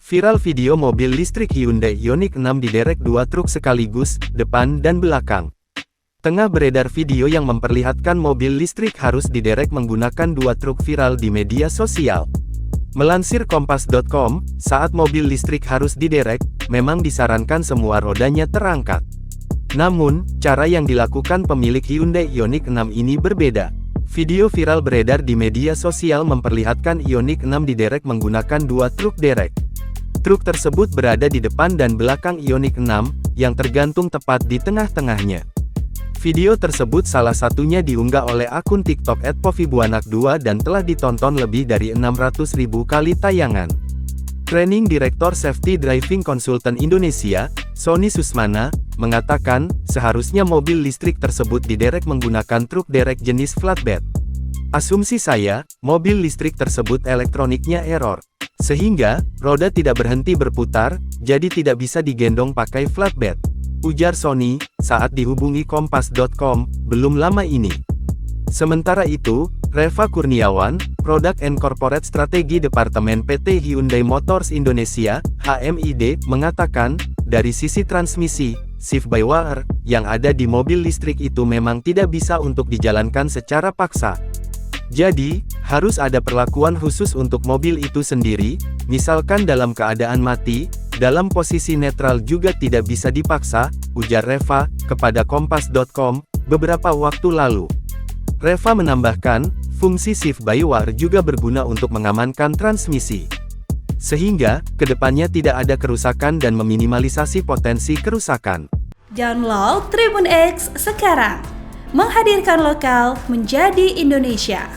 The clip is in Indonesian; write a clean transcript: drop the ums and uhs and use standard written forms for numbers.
Viral video mobil listrik Hyundai Ioniq 6 diderek dua truk sekaligus, depan dan belakang. Tengah beredar video yang memperlihatkan mobil listrik harus diderek menggunakan dua truk viral di media sosial. Melansir Kompas.com, saat mobil listrik harus diderek, memang disarankan semua rodanya terangkat. Namun, cara yang dilakukan pemilik Hyundai Ioniq 6 ini berbeda. Video viral beredar di media sosial memperlihatkan Ioniq 6 diderek menggunakan dua truk derek. Truk tersebut berada di depan dan belakang Ioniq 6, yang tergantung tepat di tengah-tengahnya. Video tersebut salah satunya diunggah oleh akun TikTok @povibuanak2 dan telah ditonton lebih dari 600.000 kali tayangan. Training Director Safety Driving Consultant Indonesia, Sony Susmana, mengatakan, seharusnya mobil listrik tersebut diderek menggunakan truk derek jenis flatbed. Asumsi saya, mobil listrik tersebut elektroniknya error. Sehingga, roda tidak berhenti berputar, jadi tidak bisa digendong pakai flatbed. Ujar Sony, saat dihubungi Kompas.com, belum lama ini. Sementara itu, Reva Kurniawan, Product and Corporate Strategi Departemen PT Hyundai Motors Indonesia, HMID, mengatakan, dari sisi transmisi, shift by wire, yang ada di mobil listrik itu memang tidak bisa untuk dijalankan secara paksa. Jadi, harus ada perlakuan khusus untuk mobil itu sendiri, misalkan dalam keadaan mati, dalam posisi netral juga tidak bisa dipaksa, ujar Reva, kepada Kompas.com, beberapa waktu lalu. Reva menambahkan, fungsi shift by wire juga berguna untuk mengamankan transmisi. Sehingga, kedepannya tidak ada kerusakan dan meminimalisasi potensi kerusakan. Download Tribun X sekarang. Menghadirkan lokal menjadi Indonesia.